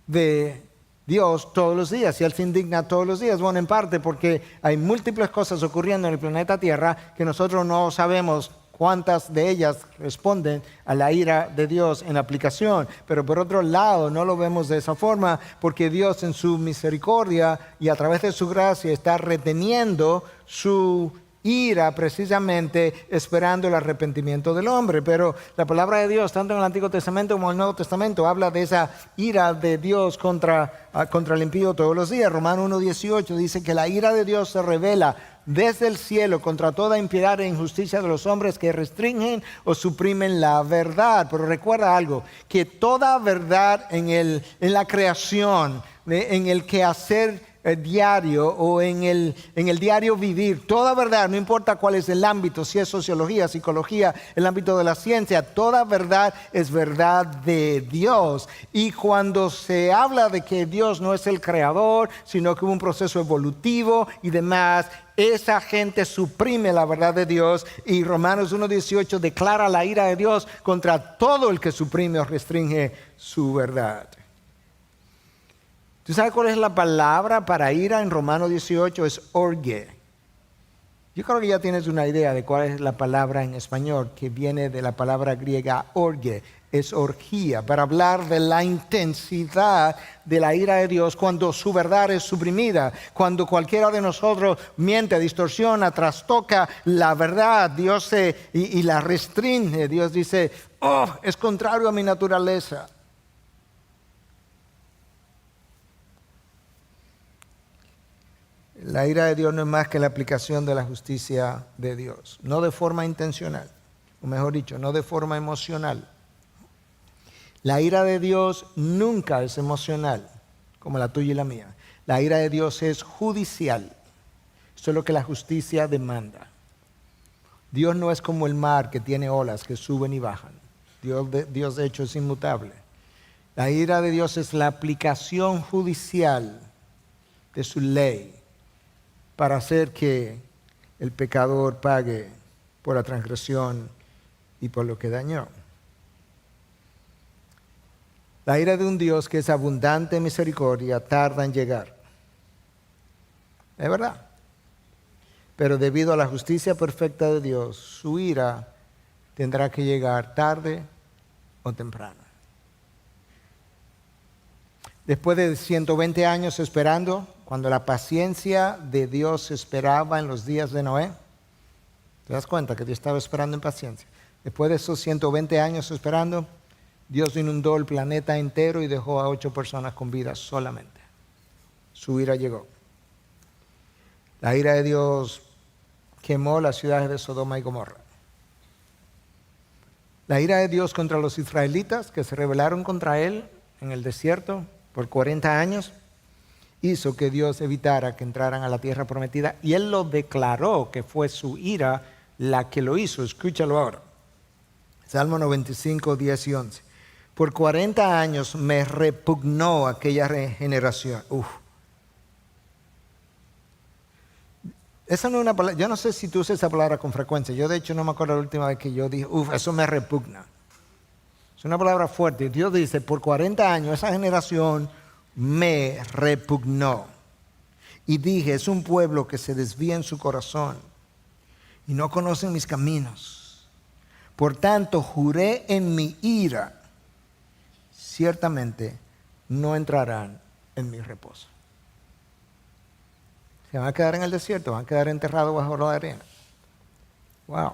de Dios todos los días? Si Él se indigna todos los días, bueno, en parte porque hay múltiples cosas ocurriendo en el planeta Tierra que nosotros no sabemos cuántas de ellas responden a la ira de Dios en aplicación. Pero por otro lado, no lo vemos de esa forma porque Dios en su misericordia y a través de su gracia está reteniendo su ira precisamente esperando el arrepentimiento del hombre. Pero la palabra de Dios, tanto en el Antiguo Testamento como en el Nuevo Testamento, habla de esa ira de Dios contra el impío todos los días. Romanos 1:18 dice que la ira de Dios se revela desde el cielo contra toda impiedad e injusticia de los hombres que restringen o suprimen la verdad. Pero recuerda algo, que toda verdad en la creación, en el quehacer diario o en el diario vivir, toda verdad, no importa cuál es el ámbito, si es sociología, psicología, el ámbito de la ciencia, toda verdad es verdad de Dios. Y cuando se habla de que Dios no es el creador, sino que hubo un proceso evolutivo y demás, esa gente suprime la verdad de Dios, y Romanos 1:18 declara la ira de Dios contra todo el que suprime o restringe su verdad. ¿Tú sabes cuál es la palabra para ira en Romanos 18? Es orge. Yo creo que ya tienes una idea de cuál es la palabra en español, que viene de la palabra griega orge. Es orgía, para hablar de la intensidad de la ira de Dios cuando su verdad es suprimida, cuando cualquiera de nosotros miente, distorsiona, trastoca la verdad, Dios y la restringe. Dios dice, es contrario a mi naturaleza. La ira de Dios no es más que la aplicación de la justicia de Dios, no de forma intencional, o mejor dicho, no de forma emocional. La ira de Dios nunca es emocional, como la tuya y la mía. La ira de Dios es judicial. Eso es lo que la justicia demanda. Dios no es como el mar que tiene olas que suben y bajan. Dios de hecho es inmutable. La ira de Dios es la aplicación judicial de su ley para hacer que el pecador pague por la transgresión y por lo que dañó. La ira de un Dios que es abundante en misericordia tarda en llegar. Es verdad. Pero debido a la justicia perfecta de Dios, su ira tendrá que llegar tarde o temprano. Después de 120 años esperando, cuando la paciencia de Dios esperaba en los días de Noé, ¿te das cuenta que Dios estaba esperando en paciencia? Después de esos 120 años esperando, Dios inundó el planeta entero y dejó a 8 personas con vida solamente. Su ira llegó. La ira de Dios quemó las ciudades de Sodoma y Gomorra. La ira de Dios contra los israelitas que se rebelaron contra Él en el desierto por 40 años hizo que Dios evitara que entraran a la tierra prometida, y Él lo declaró que fue su ira la que lo hizo. Escúchalo ahora. Salmo 95, 10 y 11. Por 40 años me repugnó aquella generación. Esa no es una palabra, yo no sé si tú usas esa palabra con frecuencia. Yo de hecho no me acuerdo la última vez que yo dije, eso me repugna. Es una palabra fuerte. Dios dice, por 40 años esa generación me repugnó. Y dije, es un pueblo que se desvía en su corazón y no conocen mis caminos. Por tanto, juré en mi ira, ciertamente no entrarán en mi reposo. Se van a quedar en el desierto, van a quedar enterrados bajo la arena. Wow.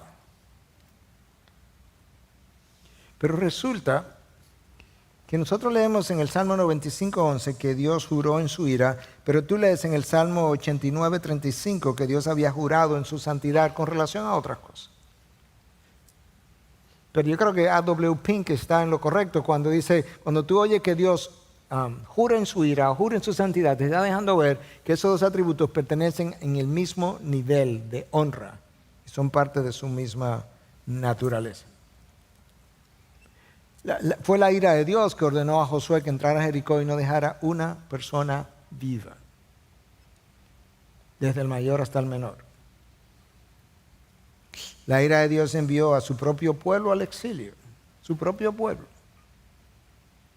Pero resulta que nosotros leemos en el Salmo 95:11 que Dios juró en su ira, pero tú lees en el Salmo 89:35 que Dios había jurado en su santidad con relación a otras cosas. Pero yo creo que A.W. Pink está en lo correcto cuando dice, cuando tú oyes que Dios jura en su ira o jura en su santidad, te está dejando ver que esos dos atributos pertenecen en el mismo nivel de honra y son parte de su misma naturaleza. Fue la ira de Dios que ordenó a Josué que entrara a Jericó y no dejara una persona viva, desde el mayor hasta el menor. La ira de Dios envió a su propio pueblo al exilio, su propio pueblo.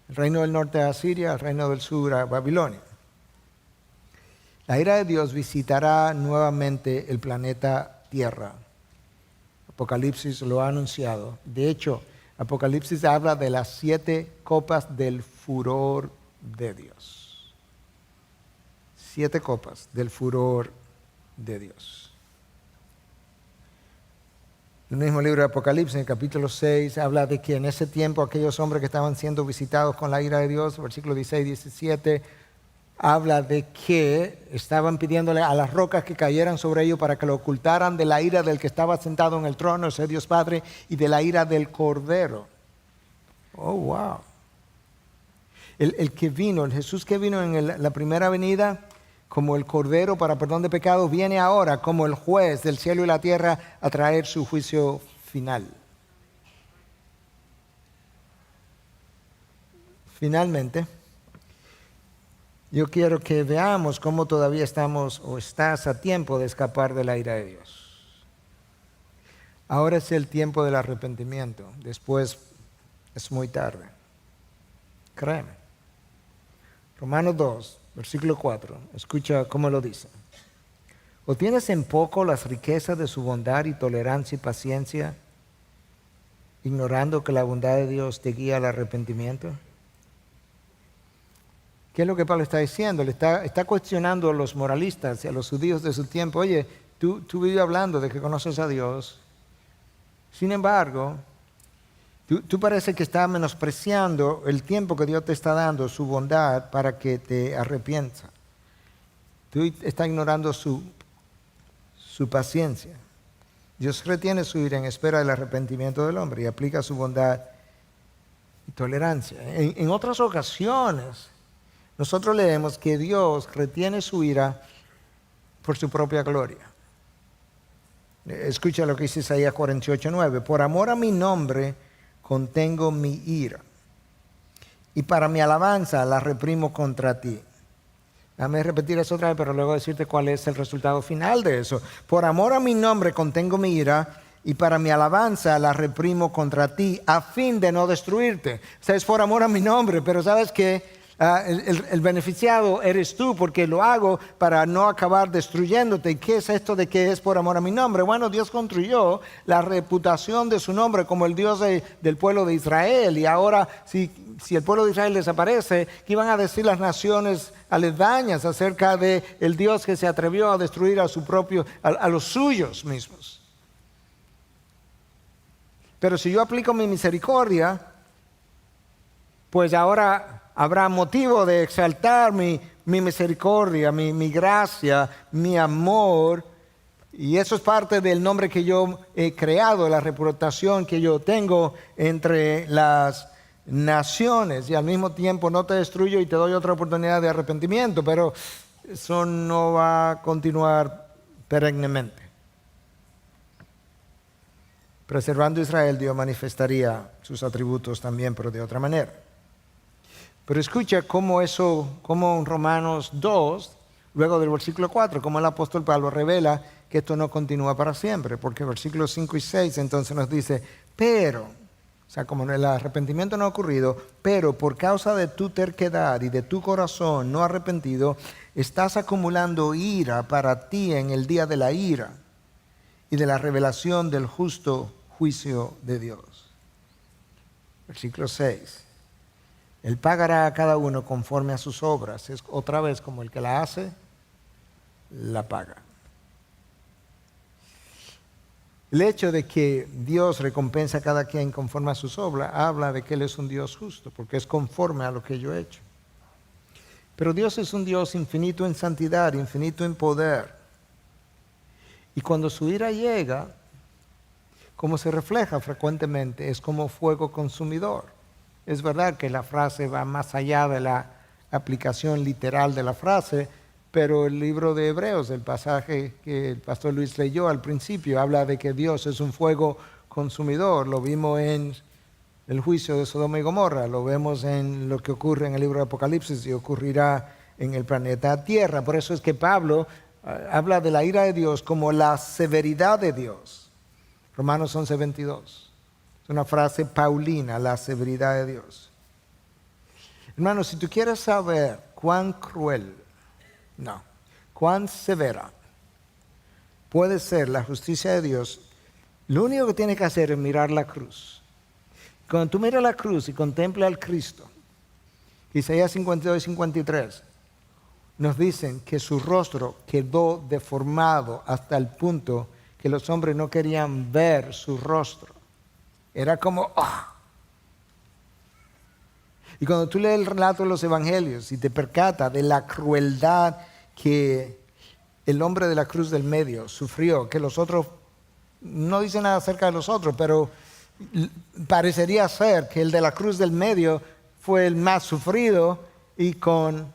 El reino del norte a Asiria, el reino del sur a Babilonia. La ira de Dios visitará nuevamente el planeta Tierra. Apocalipsis lo ha anunciado. De hecho, Apocalipsis habla de las 7 copas del furor de Dios. 7 copas del furor de Dios. El mismo libro de Apocalipsis, en el capítulo 6, habla de que en ese tiempo aquellos hombres que estaban siendo visitados con la ira de Dios, versículo 16 y 17, habla de que estaban pidiéndole a las rocas que cayeran sobre ellos para que lo ocultaran de la ira del que estaba sentado en el trono, ese Dios Padre, y de la ira del Cordero. Oh, wow. El que vino, el Jesús que vino en la primera venida, como el Cordero para perdón de pecados, viene ahora como el juez del cielo y la tierra a traer su juicio final. Finalmente, yo quiero que veamos cómo todavía estamos o estás a tiempo de escapar de la ira de Dios. Ahora es el tiempo del arrepentimiento, después es muy tarde. Créeme. Romanos 2. Versículo 4, escucha cómo lo dice. ¿O tienes en poco las riquezas de su bondad y tolerancia y paciencia, ignorando que la bondad de Dios te guía al arrepentimiento? ¿Qué es lo que Pablo está diciendo? Le está cuestionando a los moralistas y a los judíos de su tiempo. Oye, tú vives hablando de que conoces a Dios. Sin embargo, tú parece que estás menospreciando el tiempo que Dios te está dando, su bondad, para que te arrepientas. Tú estás ignorando su paciencia. Dios retiene su ira en espera del arrepentimiento del hombre y aplica su bondad y tolerancia. En otras ocasiones, nosotros leemos que Dios retiene su ira por su propia gloria. Escucha lo que dice Isaías 48:9. Por amor a mi nombre contengo mi ira, y para mi alabanza la reprimo contra ti. Déjame repetir eso otra vez, pero luego decirte cuál es el resultado final de eso. Por amor a mi nombre contengo mi ira, y para mi alabanza la reprimo contra ti, a fin de no destruirte. O sea, es por amor a mi nombre, pero ¿sabes qué? El beneficiado eres tú, porque lo hago para no acabar destruyéndote. ¿Y qué es esto de que es por amor a mi nombre? Bueno, Dios construyó la reputación de su nombre como el Dios del pueblo de Israel. Y ahora, si el pueblo de Israel desaparece, ¿qué iban a decir las naciones aledañas acerca de el Dios que se atrevió a destruir a los suyos mismos? Pero si yo aplico mi misericordia, pues ahora habrá motivo de exaltar mi misericordia, mi gracia, mi amor. Y eso es parte del nombre que yo he creado, la reputación que yo tengo entre las naciones. Y al mismo tiempo no te destruyo y te doy otra oportunidad de arrepentimiento, pero eso no va a continuar perennemente. Preservando a Israel, Dios manifestaría sus atributos también, pero de otra manera. Pero escucha cómo en Romanos 2, luego del versículo 4, como el apóstol Pablo revela que esto no continúa para siempre, porque versículos 5 y 6 entonces nos dice, pero, o sea, como el arrepentimiento no ha ocurrido, pero por causa de tu terquedad y de tu corazón no arrepentido, estás acumulando ira para ti en el día de la ira y de la revelación del justo juicio de Dios. Versículo 6. Él pagará a cada uno conforme a sus obras. Es otra vez como el que la hace, la paga. El hecho de que Dios recompensa a cada quien conforme a sus obras habla de que Él es un Dios justo, porque es conforme a lo que yo he hecho. Pero Dios es un Dios infinito en santidad, infinito en poder. Y cuando su ira llega, como se refleja frecuentemente, es como fuego consumidor. Es verdad que la frase va más allá de la aplicación literal de la frase, pero el libro de Hebreos, el pasaje que el pastor Luis leyó al principio, habla de que Dios es un fuego consumidor. Lo vimos en el juicio de Sodoma y Gomorra, lo vemos en lo que ocurre en el libro de Apocalipsis y ocurrirá en el planeta Tierra. Por eso es que Pablo habla de la ira de Dios como la severidad de Dios. Romanos 11:22. Es una frase paulina, la severidad de Dios. Hermanos, si tú quieres saber cuán cruel, cuán severa puede ser la justicia de Dios, lo único que tienes que hacer es mirar la cruz. Cuando tú miras la cruz y contemplas al Cristo, Isaías 52 y 53 nos dicen que su rostro quedó deformado hasta el punto que los hombres no querían ver su rostro. Era como, ¡oh! Y cuando tú lees el relato de los evangelios y te percatas de la crueldad que el hombre de la cruz del medio sufrió, que los otros, no dicen nada acerca de los otros, pero parecería ser que el de la cruz del medio fue el más sufrido y con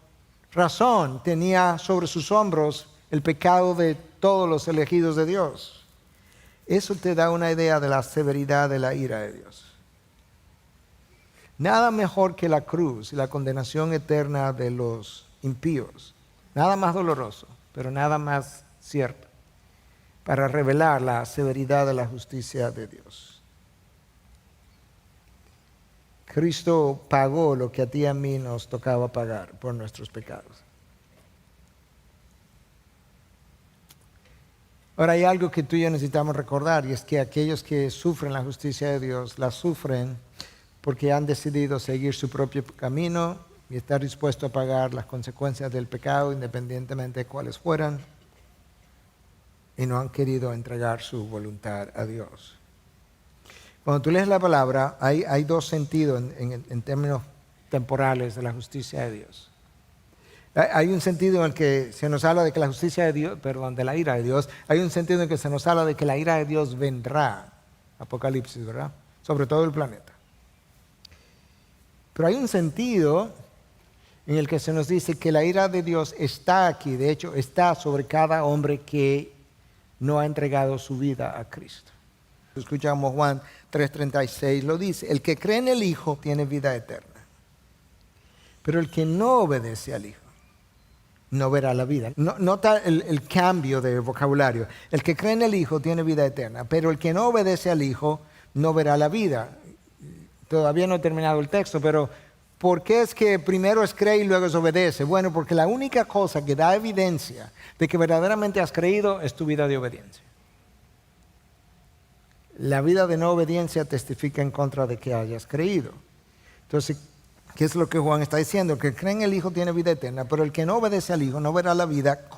razón tenía sobre sus hombros el pecado de todos los elegidos de Dios. Eso te da una idea de la severidad de la ira de Dios. Nada mejor que la cruz y la condenación eterna de los impíos. Nada más doloroso, pero nada más cierto, para revelar la severidad de la justicia de Dios. Cristo pagó lo que a ti y a mí nos tocaba pagar por nuestros pecados. Ahora hay algo que tú y yo necesitamos recordar, y es que aquellos que sufren la justicia de Dios, la sufren porque han decidido seguir su propio camino y estar dispuestos a pagar las consecuencias del pecado, independientemente de cuáles fueran, y no han querido entregar su voluntad a Dios. Cuando tú lees la palabra, hay dos sentidos en términos temporales de la justicia de Dios. Hay un sentido en el que se nos habla de que la justicia de Dios, de la ira de Dios, hay un sentido en que se nos habla de que la ira de Dios vendrá, Apocalipsis, ¿verdad? Sobre todo el planeta. Pero hay un sentido en el que se nos dice que la ira de Dios está aquí, de hecho está sobre cada hombre que no ha entregado su vida a Cristo. Escuchamos Juan 3:36, lo dice, el que cree en el Hijo tiene vida eterna, pero el que no obedece al Hijo no verá la vida. Nota el cambio de vocabulario. El que cree en el Hijo tiene vida eterna, pero el que no obedece al Hijo no verá la vida. Todavía no he terminado el texto, pero ¿por qué es que primero es cree y luego es obedece? Bueno, porque la única cosa que da evidencia de que verdaderamente has creído es tu vida de obediencia. La vida de no obediencia testifica en contra de que hayas creído. Entonces, ¿qué es lo que Juan está diciendo? Que cree en el Hijo tiene vida eterna, pero el que no obedece al Hijo no verá la vida,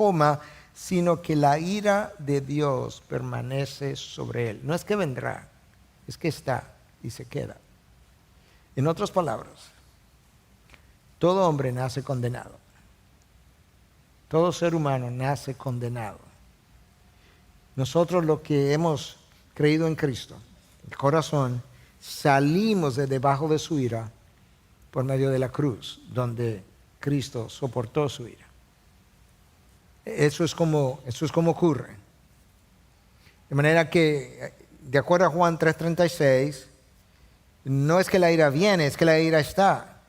sino que la ira de Dios permanece sobre él. No es que vendrá, es que está y se queda. En otras palabras, todo hombre nace condenado. Todo ser humano nace condenado. Nosotros los que hemos creído en Cristo, el corazón, salimos de debajo de su ira por medio de la cruz, donde Cristo soportó su ira. Eso es como ocurre. De manera que de acuerdo a Juan 3:36, no es que la ira viene, es que la ira está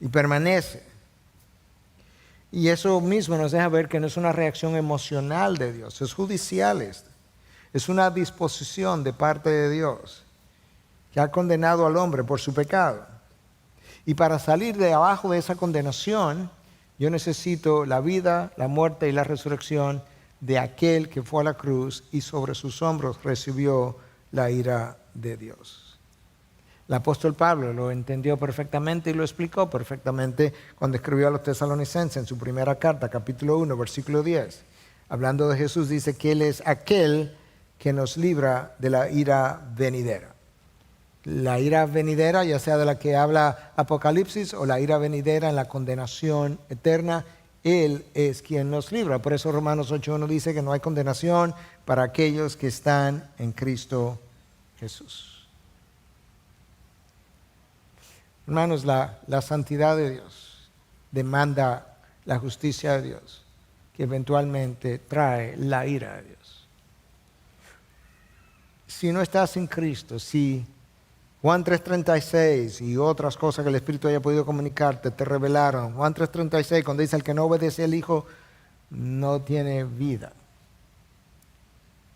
y permanece. Y eso mismo nos deja ver que no es una reacción emocional de Dios, es judicial esto. Es una disposición de parte de Dios que ha condenado al hombre por su pecado. Y para salir de abajo de esa condenación, yo necesito la vida, la muerte y la resurrección de aquel que fue a la cruz y sobre sus hombros recibió la ira de Dios. El apóstol Pablo lo entendió perfectamente y lo explicó perfectamente cuando escribió a los tesalonicenses en su primera carta, capítulo 1, versículo 10. Hablando de Jesús, dice que Él es aquel que nos libra de la ira venidera. La ira venidera, ya sea de la que habla Apocalipsis o la ira venidera en la condenación eterna, Él es quien nos libra. Por eso Romanos 8:1 dice que no hay condenación para aquellos que están en Cristo Jesús. Hermanos, la santidad de Dios demanda la justicia de Dios, que eventualmente trae la ira de Dios. Si no estás en Cristo, si Juan 3:36 y otras cosas que el Espíritu haya podido comunicarte te revelaron, Juan 3:36 cuando dice el que no obedece al Hijo no tiene vida.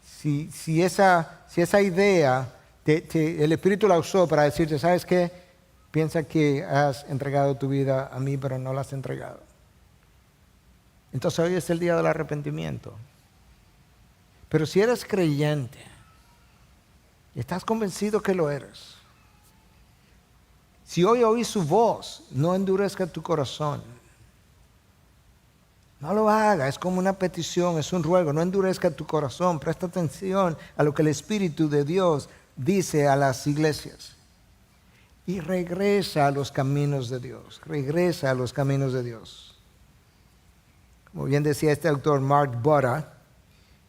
Si esa idea el Espíritu la usó para decirte, ¿sabes qué? Piensa que has entregado tu vida a mí, pero no la has entregado. Entonces hoy es el día del arrepentimiento. Pero si eres creyente y estás convencido que lo eres, si hoy oís su voz, no endurezca tu corazón. No lo haga, es como una petición, es un ruego, no endurezca tu corazón. Presta atención a lo que el Espíritu de Dios dice a las iglesias. Y regresa a los caminos de Dios, regresa a los caminos de Dios. Como bien decía este autor Mark Buddha,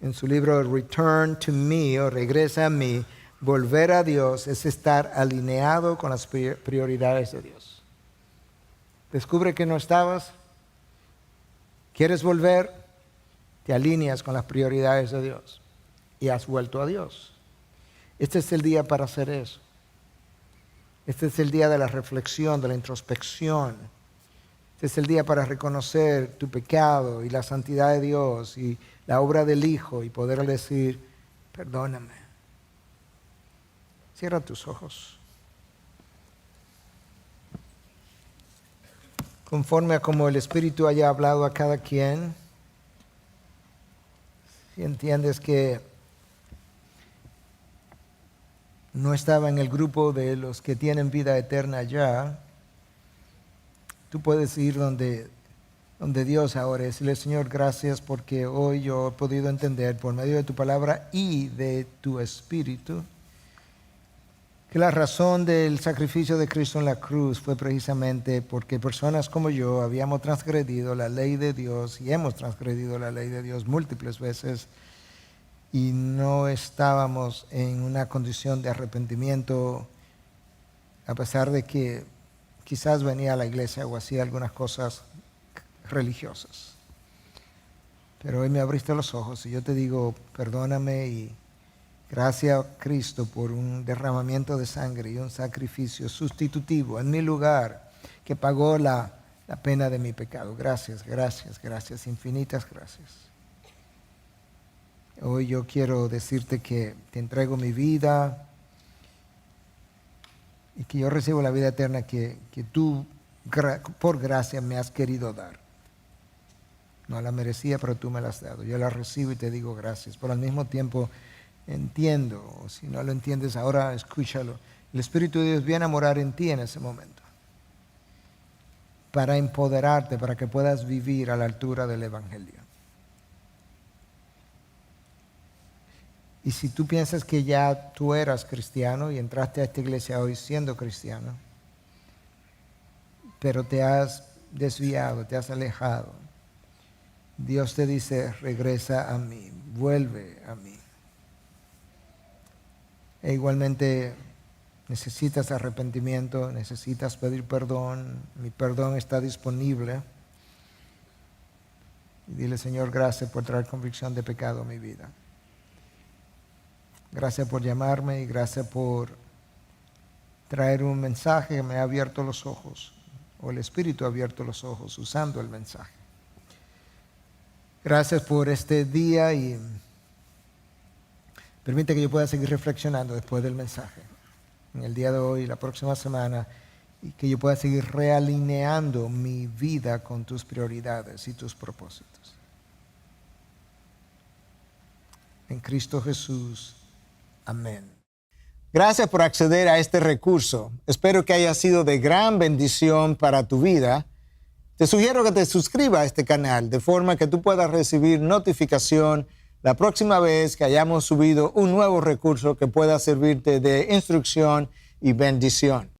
en su libro Return to Me o Regresa a mí, volver a Dios es estar alineado con las prioridades de Dios. Descubre que no estabas, quieres volver, te alineas con las prioridades de Dios y has vuelto a Dios. Este es el día para hacer eso. Este es el día de la reflexión, de la introspección. Este es el día para reconocer tu pecado y la santidad de Dios y la obra del Hijo y poder decir, perdóname. Cierra tus ojos. Conforme a como el Espíritu haya hablado a cada quien, si entiendes que no estaba en el grupo de los que tienen vida eterna ya, tú puedes ir donde Dios ahora y decirle, Señor, gracias porque hoy yo he podido entender por medio de tu palabra y de tu Espíritu que la razón del sacrificio de Cristo en la cruz fue precisamente porque personas como yo habíamos transgredido la ley de Dios y hemos transgredido la ley de Dios múltiples veces y no estábamos en una condición de arrepentimiento, a pesar de que quizás venía a la iglesia o hacía algunas cosas religiosas. Pero hoy me abriste los ojos y yo te digo, perdóname y gracias a Cristo por un derramamiento de sangre y un sacrificio sustitutivo en mi lugar que pagó la pena de mi pecado. Gracias, gracias, gracias, infinitas gracias. Hoy yo quiero decirte que te entrego mi vida y que yo recibo la vida eterna que tú por gracia me has querido dar. No la merecía, pero tú me la has dado. Yo la recibo y te digo gracias. Pero al mismo tiempo entiendo, o si no lo entiendes ahora, escúchalo. El Espíritu de Dios viene a morar en ti en ese momento para empoderarte, para que puedas vivir a la altura del Evangelio. Y si tú piensas que ya tú eras cristiano y entraste a esta iglesia hoy siendo cristiano, pero te has desviado, te has alejado, Dios te dice, regresa a mí, vuelve a mí. E igualmente necesitas arrepentimiento, necesitas pedir perdón, mi perdón está disponible. Y dile, Señor, gracias por traer convicción de pecado a mi vida. Gracias por llamarme y gracias por traer un mensaje que me ha abierto los ojos, o el Espíritu ha abierto los ojos usando el mensaje. Gracias por este día y permite que yo pueda seguir reflexionando después del mensaje, en el día de hoy, la próxima semana, y que yo pueda seguir realineando mi vida con tus prioridades y tus propósitos. En Cristo Jesús. Amén. Gracias por acceder a este recurso. Espero que haya sido de gran bendición para tu vida. Te sugiero que te suscribas a este canal de forma que tú puedas recibir notificación la próxima vez que hayamos subido un nuevo recurso que pueda servirte de instrucción y bendición.